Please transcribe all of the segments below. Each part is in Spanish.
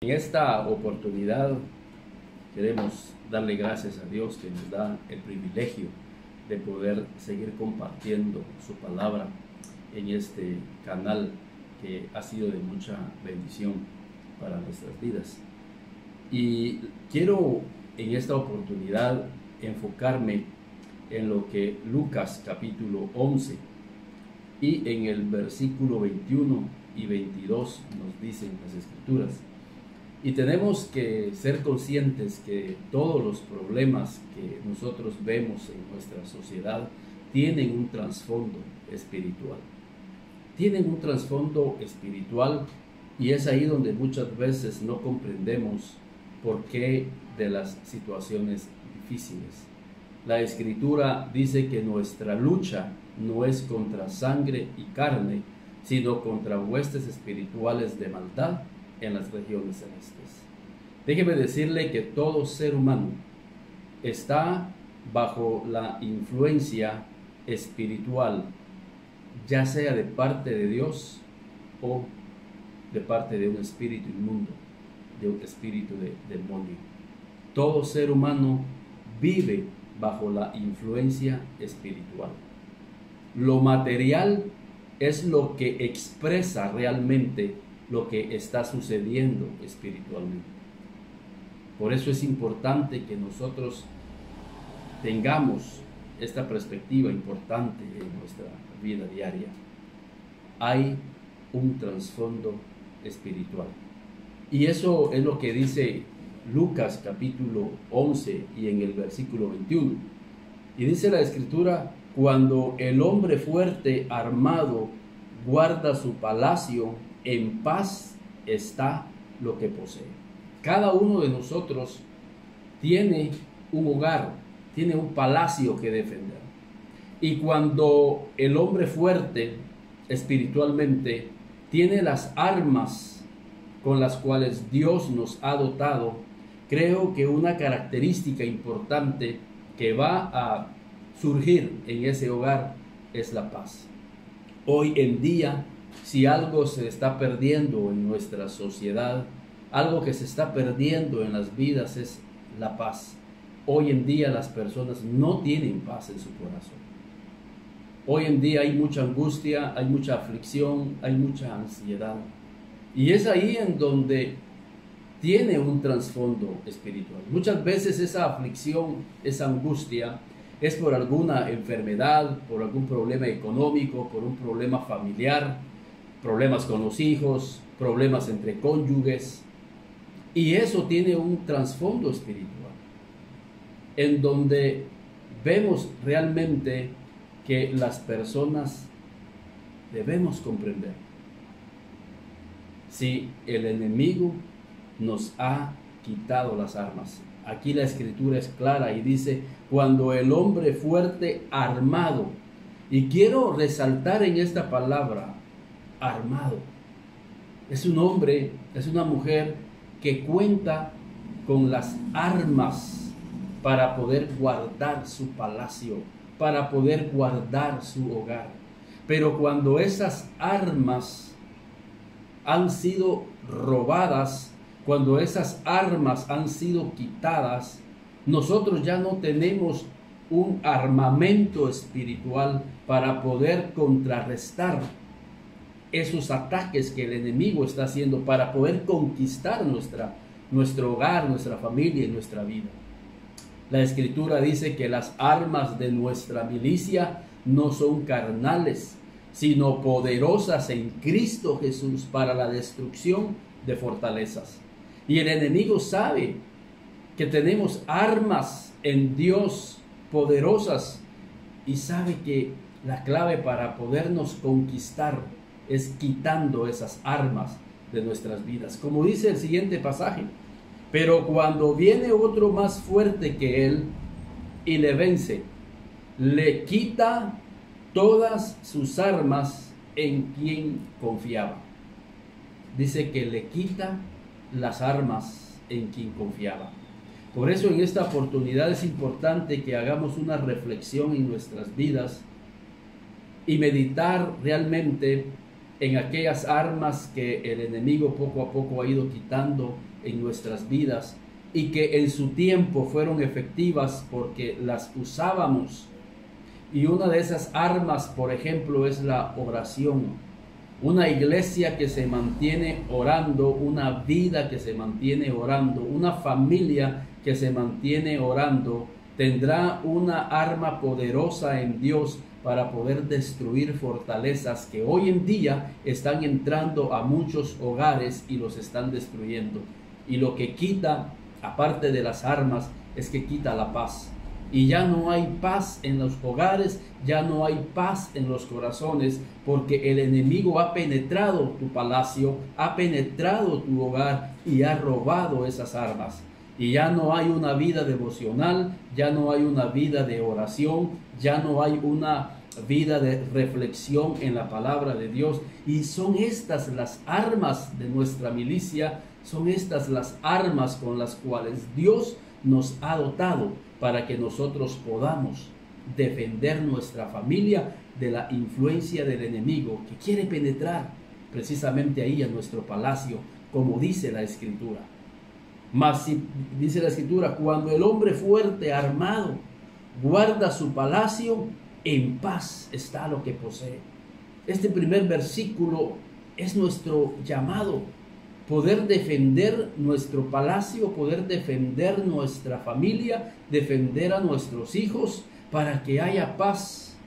En esta oportunidad queremos darle gracias a Dios que nos da el privilegio de poder seguir compartiendo su palabra en este canal que ha sido de mucha bendición para nuestras vidas. Y quiero en esta oportunidad enfocarme en lo que Lucas capítulo 11 y en el versículo 21 y 22 nos dicen las Escrituras. Y tenemos que ser conscientes que todos los problemas que nosotros vemos en nuestra sociedad tienen un trasfondo espiritual. Tienen un trasfondo espiritual y es ahí donde muchas veces no comprendemos por qué de las situaciones difíciles. La Escritura dice que nuestra lucha no es contra sangre y carne, sino contra huestes espirituales de maldad en las regiones celestes. Déjeme decirle que todo ser humano está bajo la influencia espiritual, ya sea de parte de Dios o de parte de un espíritu inmundo, de un espíritu de demonio. Todo ser humano vive bajo la influencia espiritual. Lo material es lo que expresa realmente lo que está sucediendo espiritualmente. Por eso es importante que nosotros tengamos esta perspectiva importante en nuestra vida diaria. Hay un trasfondo espiritual. Y eso es lo que dice Lucas capítulo 11 y en el versículo 21. Y dice la Escritura: cuando el hombre fuerte armado guarda su palacio, en paz está lo que posee. Cada uno de nosotros tiene un hogar, tiene un palacio que defender. Y cuando el hombre fuerte espiritualmente tiene las armas con las cuales Dios nos ha dotado, creo que una característica importante que va a surgir en ese hogar es la paz. Hoy en día, si algo se está perdiendo en nuestra sociedad, algo que se está perdiendo en las vidas es la paz. Hoy en día las personas no tienen paz en su corazón. Hoy en día hay mucha angustia, hay mucha aflicción, hay mucha ansiedad. Y es ahí en donde tiene un trasfondo espiritual. Muchas veces esa aflicción, esa angustia, es por alguna enfermedad, por algún problema económico, por un problema familiar, problemas con los hijos, problemas entre cónyuges. Y eso tiene un trasfondo espiritual, en donde vemos realmente que las personas debemos comprender si el enemigo nos ha quitado las armas. Aquí la Escritura es clara y dice: cuando el hombre fuerte armado. Y quiero resaltar en esta palabra armado. Es un hombre, es una mujer que cuenta con las armas para poder guardar su palacio, para poder guardar su hogar. Pero cuando esas armas han sido robadas, cuando esas armas han sido quitadas, nosotros ya no tenemos un armamento espiritual para poder contrarrestar esos ataques que el enemigo está haciendo, para poder conquistar nuestro hogar, nuestra familia y nuestra vida. La Escritura dice que las armas de nuestra milicia no son carnales, sino poderosas en Cristo Jesús para la destrucción de fortalezas. Y el enemigo sabe que tenemos armas en Dios poderosas y sabe que la clave para podernos conquistar es quitando esas armas de nuestras vidas. Como dice el siguiente pasaje: pero cuando viene otro más fuerte que él y le vence, le quita todas sus armas en quien confiaba. Dice que le quita las armas en quien confiaba. Por eso en esta oportunidad es importante que hagamos una reflexión en nuestras vidas y meditar realmente en aquellas armas que el enemigo poco a poco ha ido quitando en nuestras vidas y que en su tiempo fueron efectivas porque las usábamos. Y una de esas armas, por ejemplo, es la oración. Una iglesia que se mantiene orando, una vida que se mantiene orando, una familia que se mantiene orando, tendrá una arma poderosa en Dios para poder destruir fortalezas que hoy en día están entrando a muchos hogares y los están destruyendo. Y lo que quita, aparte de las armas, es que quita la paz. Y ya no hay paz en los hogares, ya no hay paz en los corazones, porque el enemigo ha penetrado tu palacio, ha penetrado tu hogar y ha robado esas armas. Y ya no hay una vida devocional, ya no hay una vida de oración, ya no hay una vida de reflexión en la palabra de Dios. Y son estas las armas de nuestra milicia, son estas las armas con las cuales Dios nos ha dotado para que nosotros podamos defender nuestra familia de la influencia del enemigo que quiere penetrar precisamente ahí a nuestro palacio, como dice la Escritura. Mas si dice la Escritura, cuando el hombre fuerte armado guarda su palacio, en paz está lo que posee. Este primer versículo es nuestro llamado, poder defender nuestro palacio, poder defender nuestra familia, defender a nuestros hijos para que haya paz.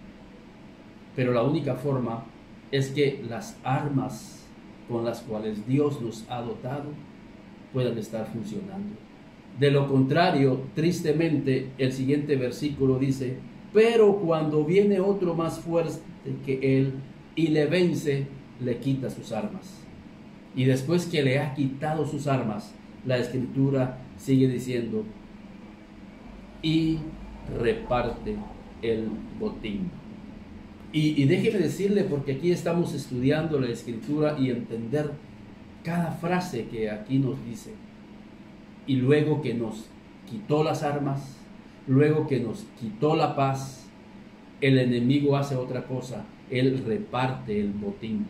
Pero la única forma es que las armas con las cuales Dios nos ha dotado puedan estar funcionando. De lo contrario, tristemente, el siguiente versículo dice: pero cuando viene otro más fuerte que él y le vence, le quita sus armas. Y después que le ha quitado sus armas, la Escritura sigue diciendo: y reparte el botín. Y déjeme decirle, porque aquí estamos estudiando la Escritura y entender cada frase que aquí nos dice. Y luego que nos quitó las armas, luego que nos quitó la paz, el enemigo hace otra cosa: él reparte el botín.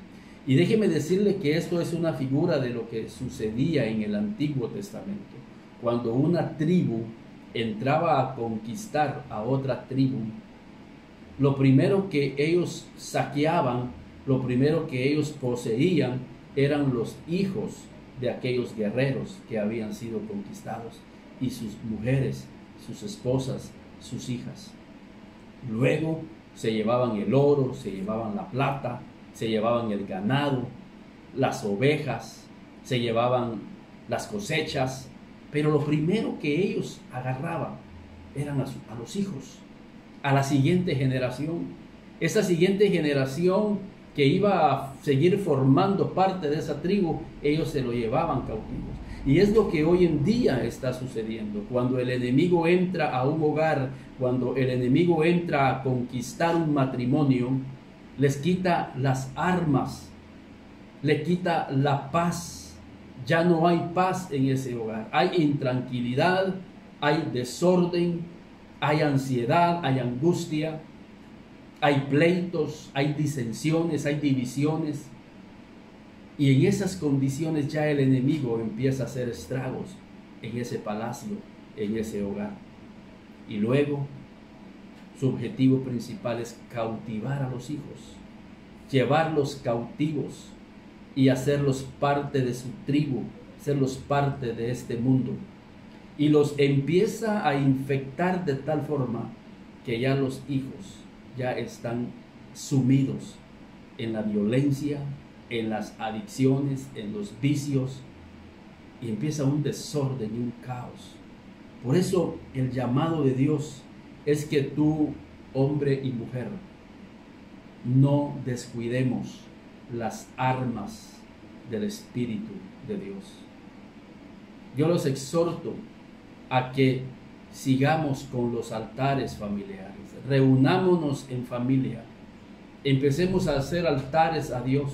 Y déjeme decirle que esto es una figura de lo que sucedía en el Antiguo Testamento. Cuando una tribu entraba a conquistar a otra tribu, lo primero que ellos saqueaban, lo primero que ellos poseían, eran los hijos de aquellos guerreros que habían sido conquistados, y sus mujeres, sus esposas, sus hijas. Luego se llevaban el oro, se llevaban la plata, se llevaban el ganado, las ovejas, se llevaban las cosechas, pero lo primero que ellos agarraban eran a los hijos, a la siguiente generación. Esa siguiente generación que iba a seguir formando parte de esa tribu, ellos se lo llevaban cautivos. Y es lo que hoy en día está sucediendo. Cuando el enemigo entra a un hogar, cuando el enemigo entra a conquistar un matrimonio, les quita las armas, le quita la paz. Ya no hay paz en ese hogar. Hay intranquilidad, hay desorden, hay ansiedad, hay angustia, hay pleitos, hay disensiones, hay divisiones. Y en esas condiciones ya el enemigo empieza a hacer estragos en ese palacio, en ese hogar. Y luego su objetivo principal es cautivar a los hijos, llevarlos cautivos y hacerlos parte de su tribu, hacerlos parte de este mundo. Y los empieza a infectar de tal forma que ya los hijos ya están sumidos en la violencia, en las adicciones, en los vicios, y empieza un desorden y un caos. Por eso el llamado de Dios es que tú, hombre y mujer, no descuidemos las armas del Espíritu de Dios. Yo los exhorto a que sigamos con los altares familiares, reunámonos en familia, empecemos a hacer altares a Dios,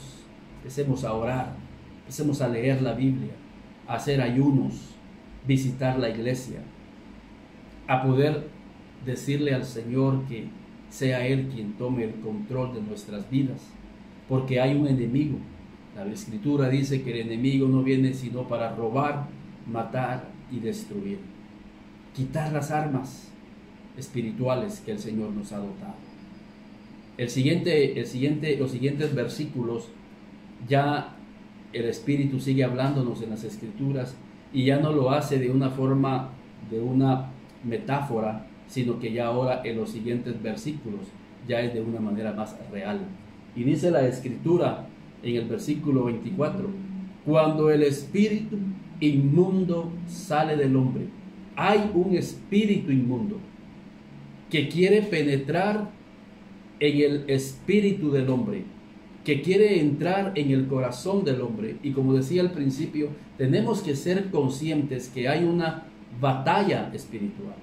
empecemos a orar, empecemos a leer la Biblia, a hacer ayunos, visitar la iglesia, a poder decirle al Señor que sea Él quien tome el control de nuestras vidas, porque hay un enemigo. La Escritura dice que el enemigo no viene sino para robar, matar y destruir. Quitar las armas espirituales que el Señor nos ha dotado. Los siguientes versículos, ya el Espíritu sigue hablándonos en las Escrituras y ya no lo hace de una forma, de una metáfora, sino que ya ahora en los siguientes versículos ya es de una manera más real. Y dice la Escritura en el versículo 24: cuando el espíritu inmundo sale del hombre, hay un espíritu inmundo que quiere penetrar en el espíritu del hombre, que quiere entrar en el corazón del hombre. Y como decía al principio, tenemos que ser conscientes que hay una batalla espiritual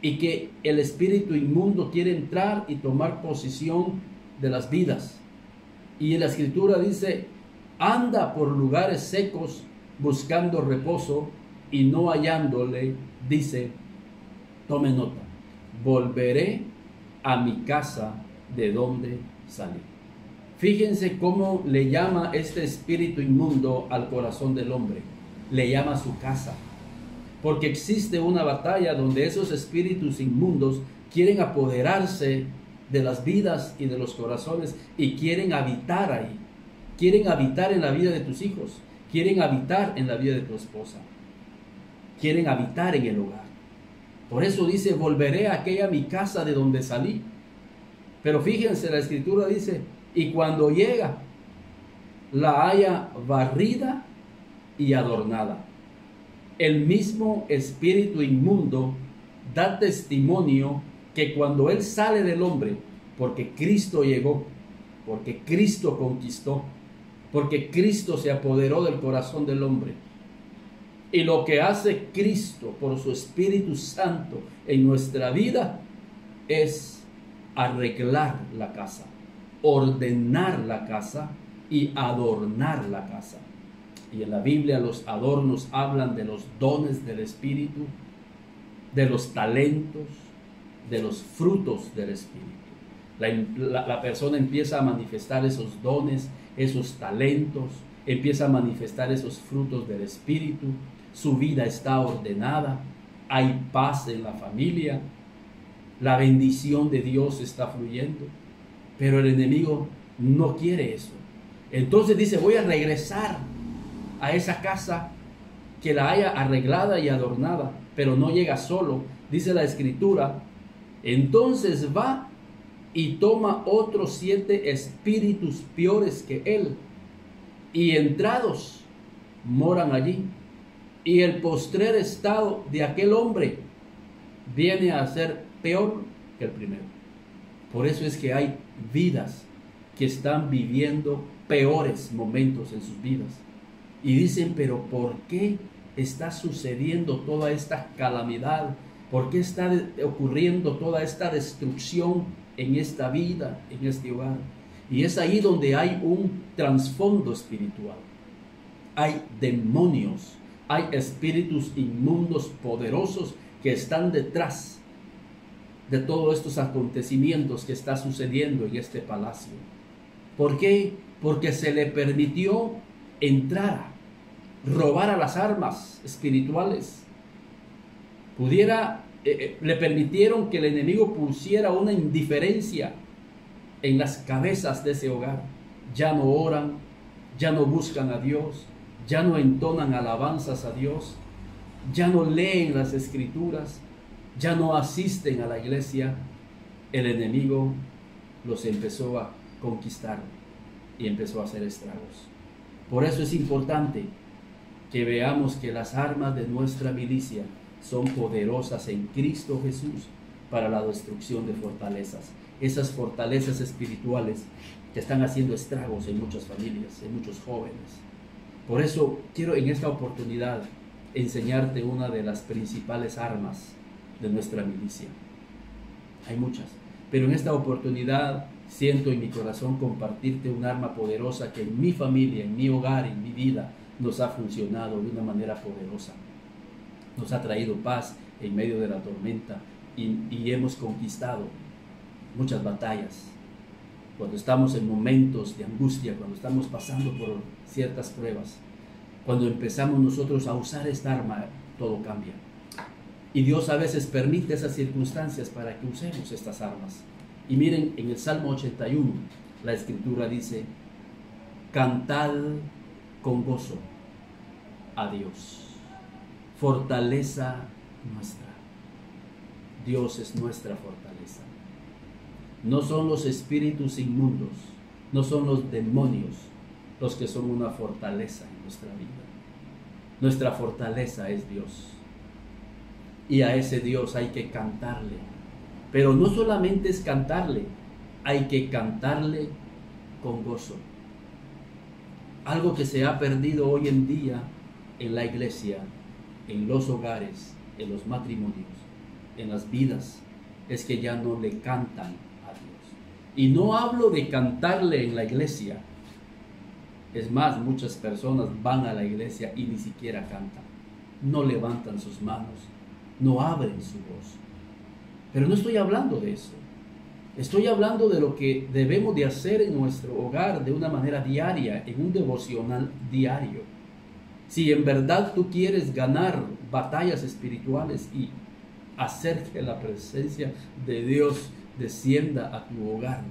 y que el espíritu inmundo quiere entrar y tomar posición de las vidas. Y en la Escritura dice: anda por lugares secos buscando reposo, y no hallándole, dice, tome nota, volveré a mi casa de donde salí. Fíjense cómo le llama este espíritu inmundo al corazón del hombre. Le llama su casa, porque existe una batalla donde esos espíritus inmundos quieren apoderarse de las vidas y de los corazones y quieren habitar ahí. Quieren habitar en la vida de tus hijos, quieren habitar en la vida de tu esposa, quieren habitar en el hogar. Por eso dice: volveré a aquella mi casa de donde salí. Pero fíjense, la Escritura dice: y cuando llega, la haya barrida y adornada. El mismo espíritu inmundo da testimonio que cuando él sale del hombre, porque Cristo llegó, porque Cristo conquistó, porque Cristo se apoderó del corazón del hombre, y lo que hace Cristo por su Espíritu Santo en nuestra vida es arreglar la casa, ordenar la casa y adornar la casa. Y en la Biblia los adornos hablan de los dones del Espíritu, de los talentos, de los frutos del Espíritu. La persona empieza a manifestar esos dones, esos talentos, empieza a manifestar esos frutos del Espíritu. Su vida está ordenada, hay paz en la familia, la bendición de Dios está fluyendo. Pero el enemigo no quiere eso. Entonces dice: voy a regresar a esa casa que la haya arreglada y adornada. Pero no llega solo. Dice la Escritura: entonces va y toma otros 7 espíritus peores que él, y entrados moran allí. Y el postrer estado de aquel hombre viene a ser peor que el primero. Por eso es que hay vidas que están viviendo peores momentos en sus vidas. Y dicen: pero ¿por qué está sucediendo toda esta calamidad? ¿Por qué está ocurriendo toda esta destrucción en esta vida, en este hogar? Y es ahí donde hay un trasfondo espiritual. Hay demonios, hay espíritus inmundos poderosos que están detrás de todos estos acontecimientos que está sucediendo en este palacio. ¿Por qué? Porque se le permitió entrar, robar a las armas espirituales. Le permitieron que el enemigo pusiera una indiferencia en las cabezas de ese hogar. Ya no oran, ya no buscan a Dios, ya no entonan alabanzas a Dios, ya no leen las Escrituras, ya no asisten a la iglesia. El enemigo los empezó a conquistar y empezó a hacer estragos. Por eso es importante que veamos que las armas de nuestra milicia son poderosas en Cristo Jesús para la destrucción de fortalezas. Esas fortalezas espirituales que están haciendo estragos en muchas familias, en muchos jóvenes. Por eso quiero en esta oportunidad enseñarte una de las principales armas de nuestra milicia. Hay muchas, pero en esta oportunidad siento en mi corazón compartirte un arma poderosa que en mi familia, en mi hogar, en mi vida nos ha funcionado de una manera poderosa. Nos ha traído paz en medio de la tormenta y hemos conquistado muchas batallas. Cuando estamos en momentos de angustia, cuando estamos pasando por ciertas pruebas, Cuando empezamos nosotros a usar esta arma, todo cambia. Y Dios a veces permite esas circunstancias para que usemos estas armas. Y miren, en el Salmo 81, la Escritura dice: cantad con gozo a Dios, fortaleza nuestra. Dios es nuestra fortaleza. No son los espíritus inmundos, no son los demonios los que son una fortaleza en nuestra vida. Nuestra fortaleza es Dios. Y a ese Dios hay que cantarle. Pero no solamente es cantarle, hay que cantarle con gozo. Algo que se ha perdido hoy en día en la iglesia, en los hogares, en los matrimonios, en las vidas, es que ya no le cantan a Dios. Y no hablo de cantarle en la iglesia. Es más, muchas personas van a la iglesia y ni siquiera cantan. No levantan sus manos, no abren su voz. Pero no estoy hablando de eso. Estoy hablando de lo que debemos de hacer en nuestro hogar de una manera diaria, en un devocional diario. Si en verdad tú quieres ganar batallas espirituales y hacer que la presencia de Dios descienda a tu hogar,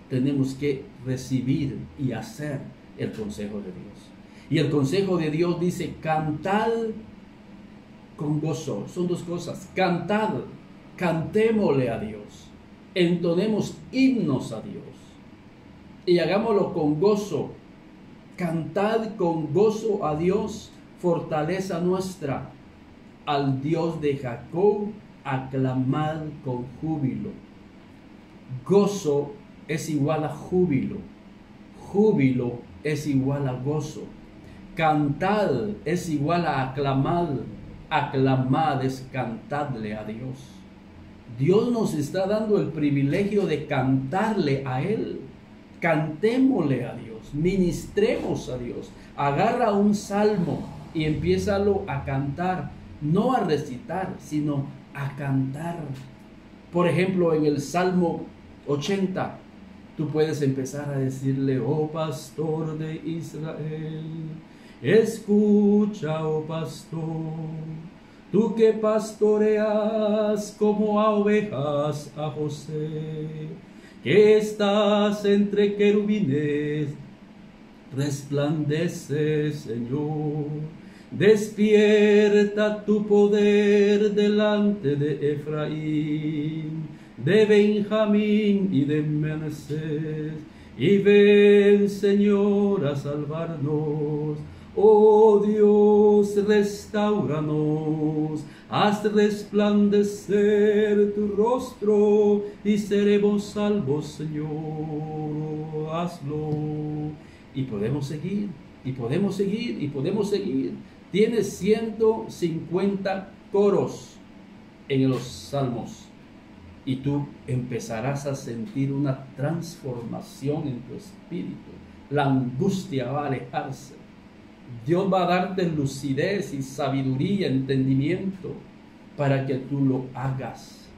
tenemos que recibir y hacer el consejo de Dios. Y el consejo de Dios dice: cantad con gozo. Son dos cosas: cantad, cantémosle a Dios, entonemos himnos a Dios y hagámoslo con gozo. Cantad con gozo a Dios, fortaleza nuestra. Al Dios de Jacob aclamad con júbilo. Gozo es igual a júbilo. Júbilo es igual a gozo. Cantad es igual a aclamad. Aclamad es cantadle a Dios. Dios nos está dando el privilegio de cantarle a Él. Cantémosle a Dios, ministremos a Dios. Agarra un salmo y empiézalo a cantar, no a recitar, sino a cantar. Por ejemplo, en el Salmo 80, tú puedes empezar a decirle: oh pastor de Israel, escucha, oh pastor, tú que pastoreas como a ovejas a José, que estás entre querubines, resplandece, Señor. Despierta tu poder delante de Efraín, de Benjamín y de Manasés, y ven, Señor, a salvarnos. Oh Dios, restauranos, haz resplandecer tu rostro y seremos salvos, Señor. Hazlo. Y podemos seguir, y podemos seguir, y podemos seguir. Tienes 150 coros en los salmos, y tú empezarás a sentir una transformación en tu espíritu. La angustia va a alejarse. Dios va a darte lucidez y sabiduría, entendimiento, para que tú lo hagas.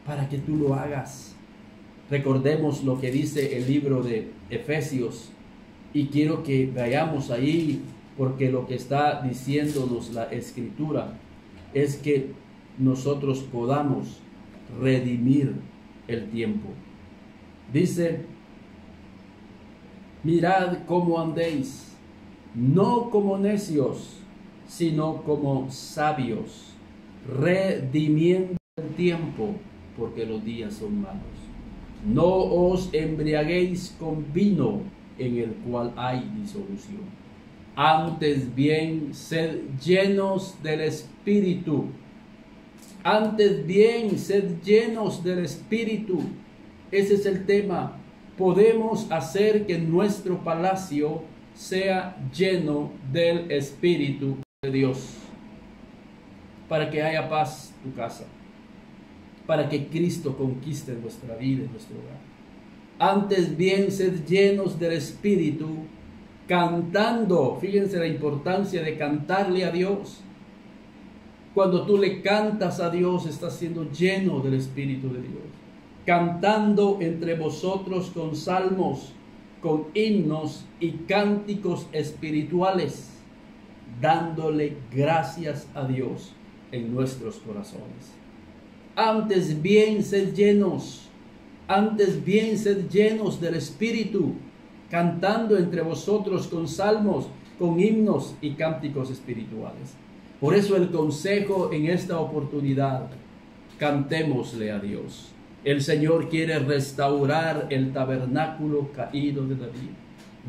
Para que tú lo hagas. Recordemos lo que dice el libro de Efesios, y quiero que vayamos ahí, porque lo que está diciéndonos la Escritura es que nosotros podamos redimir el tiempo. Dice: mirad cómo andéis, no como necios, sino como sabios, redimiendo el tiempo, porque los días son malos. No os embriaguéis con vino, en el cual hay disolución. Antes bien, sed llenos del Espíritu. Antes bien, sed llenos del Espíritu. Ese es el tema. Podemos hacer que nuestro palacio sea lleno del Espíritu de Dios, para que haya paz en tu casa, para que Cristo conquiste nuestra vida y nuestro hogar. Antes bien, sed llenos del Espíritu, cantando. Fíjense la importancia de cantarle a Dios. Cuando tú le cantas a Dios, estás siendo lleno del Espíritu de Dios. Cantando entre vosotros con salmos, con himnos y cánticos espirituales. dándole gracias a Dios en nuestros corazones. Antes bien sed llenos del Espíritu, cantando entre vosotros con salmos, con himnos y cánticos espirituales. Por eso el consejo en esta oportunidad: cantémosle a Dios. El Señor quiere restaurar el tabernáculo caído de David.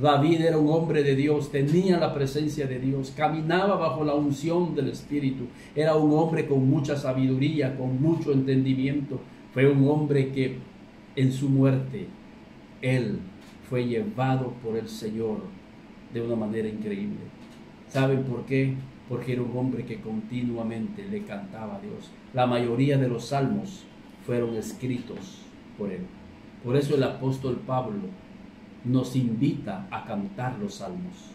David era un hombre de Dios, tenía la presencia de Dios, caminaba bajo la unción del Espíritu, era un hombre con mucha sabiduría, con mucho entendimiento. Fue un hombre que en su muerte, él fue llevado por el Señor de una manera increíble. ¿Saben por qué? Porque era un hombre que continuamente le cantaba a Dios. La mayoría de los salmos fueron escritos por él. Por eso el apóstol Pablo nos invita a cantar los salmos.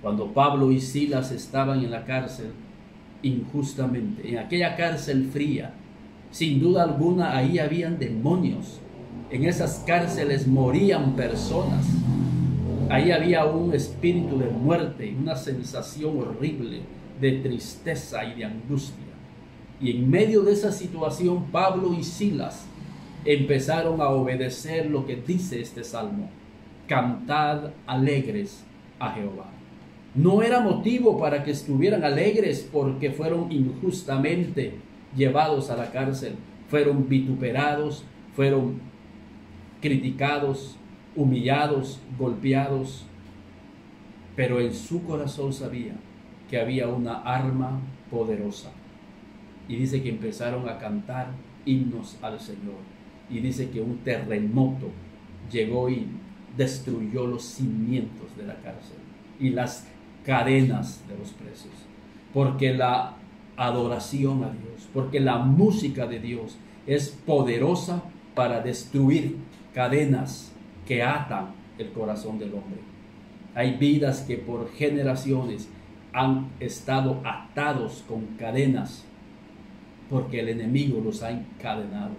Cuando Pablo y Silas estaban en la cárcel, injustamente, en aquella cárcel fría, sin duda alguna ahí habían demonios. En esas cárceles morían personas. Ahí había un espíritu de muerte, una sensación horrible de tristeza y de angustia. Y en medio de esa situación, Pablo y Silas empezaron a obedecer lo que dice este salmo: cantad alegres a Jehová. No era motivo para que estuvieran alegres porque fueron injustamente llevados a la cárcel, fueron vituperados, fueron criticados, humillados, golpeados, pero en su corazón sabía que había una arma poderosa. Y dice que empezaron a cantar himnos al Señor. Y dice que un terremoto llegó y destruyó los cimientos de la cárcel y las cadenas de los presos. Porque la adoración a Dios, porque la música de Dios es poderosa para destruir cadenas que atan el corazón del hombre. Hay vidas que por generaciones han estado atados con cadenas porque el enemigo los ha encadenado.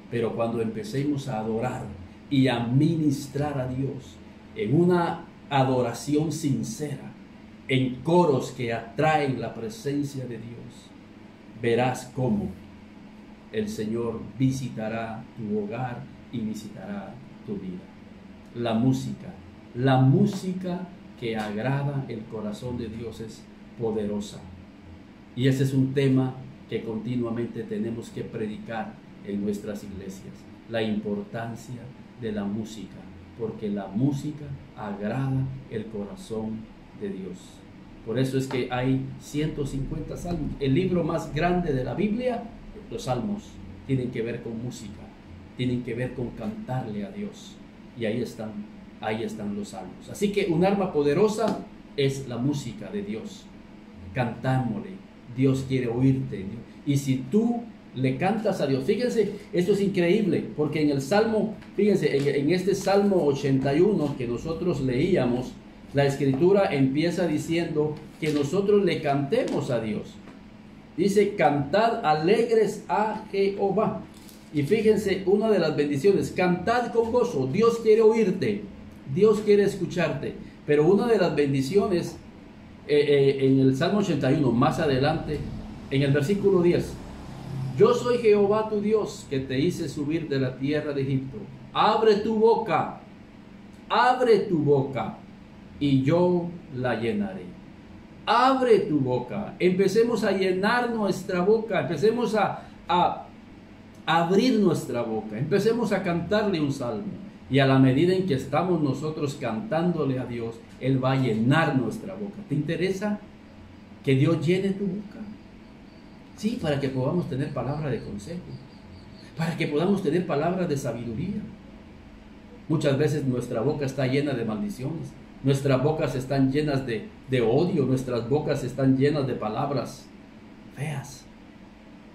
Pero cuando empecemos a adorar y a ministrar a Dios en una adoración sincera, en coros que atraen la presencia de Dios, verás cómo el Señor visitará tu hogar y visitará tu vida. La música que agrada el corazón de Dios es poderosa. Y ese es un tema que continuamente tenemos que predicar en nuestras iglesias: la importancia de la música, porque la música agrada el corazón de Dios. Por eso es que hay 150 salmos. El libro más grande de la Biblia, los salmos, tienen que ver con música, tienen que ver con cantarle a Dios. Y ahí están los salmos. Así que un arma poderosa es la música de Dios. Cantámosle. Dios quiere oírte. Y si tú le cantas a Dios, fíjense, esto es increíble, porque en el Salmo, fíjense, en este Salmo 81 que nosotros leíamos, la Escritura empieza diciendo que nosotros le cantemos a Dios. Dice: cantad alegres a Jehová. Y fíjense, una de las bendiciones: cantad con gozo. Dios quiere oírte, Dios quiere escucharte. Pero una de las bendiciones en el Salmo 81, más adelante, en el versículo 10: yo soy Jehová tu Dios, que te hice subir de la tierra de Egipto. Abre tu boca, y yo la llenaré. Abre tu boca. Empecemos a llenar nuestra boca, empecemos a abrir nuestra boca, empecemos a cantarle un salmo. Y a la medida en que estamos nosotros cantándole a Dios, Él va a llenar nuestra boca. ¿Te interesa que Dios llene tu boca? Sí, para que podamos tener palabra de consejo, para que podamos tener palabra de sabiduría. Muchas veces nuestra boca está llena de maldiciones, nuestras bocas están llenas de odio, nuestras bocas están llenas de palabras feas.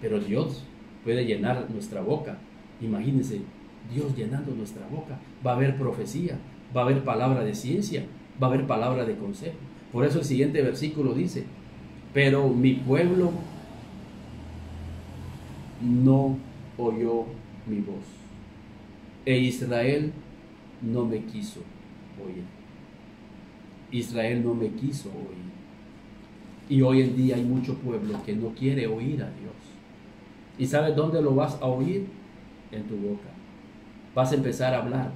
Pero Dios puede llenar nuestra boca. Imagínense, Dios llenando nuestra boca. Va a haber profecía, va a haber palabra de ciencia, va a haber palabra de consejo. Por eso el siguiente versículo dice: pero mi pueblo no oyó mi voz, e Israel no me quiso oír. Israel no me quiso oír. Y hoy en día hay mucho pueblo que no quiere oír a Dios. ¿Y sabes dónde lo vas a oír? En tu boca. Vas a empezar a hablar,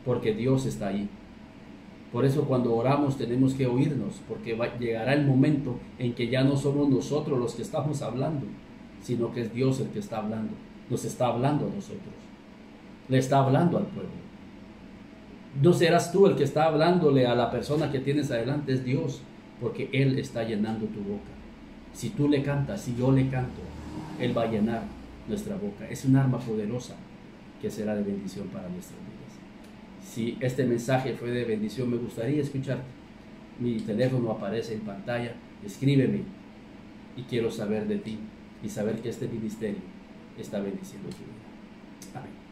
porque Dios está ahí. Por eso cuando oramos tenemos que oírnos, porque llegará el momento en que ya no somos nosotros los que estamos hablando, sino que es Dios el que está hablando. Nos está hablando a nosotros. Le está hablando al pueblo. No serás tú el que está hablándole a la persona que tienes adelante, es Dios, porque Él está llenando tu boca. Si tú le cantas, si yo le canto, Él va a llenar nuestra boca. Es un arma poderosa que será de bendición para nuestras vidas. Si este mensaje fue de bendición, me gustaría escucharte. Mi teléfono aparece en pantalla, escríbeme y quiero saber de ti y saber que este ministerio está bendiciendo tu vida. Amén.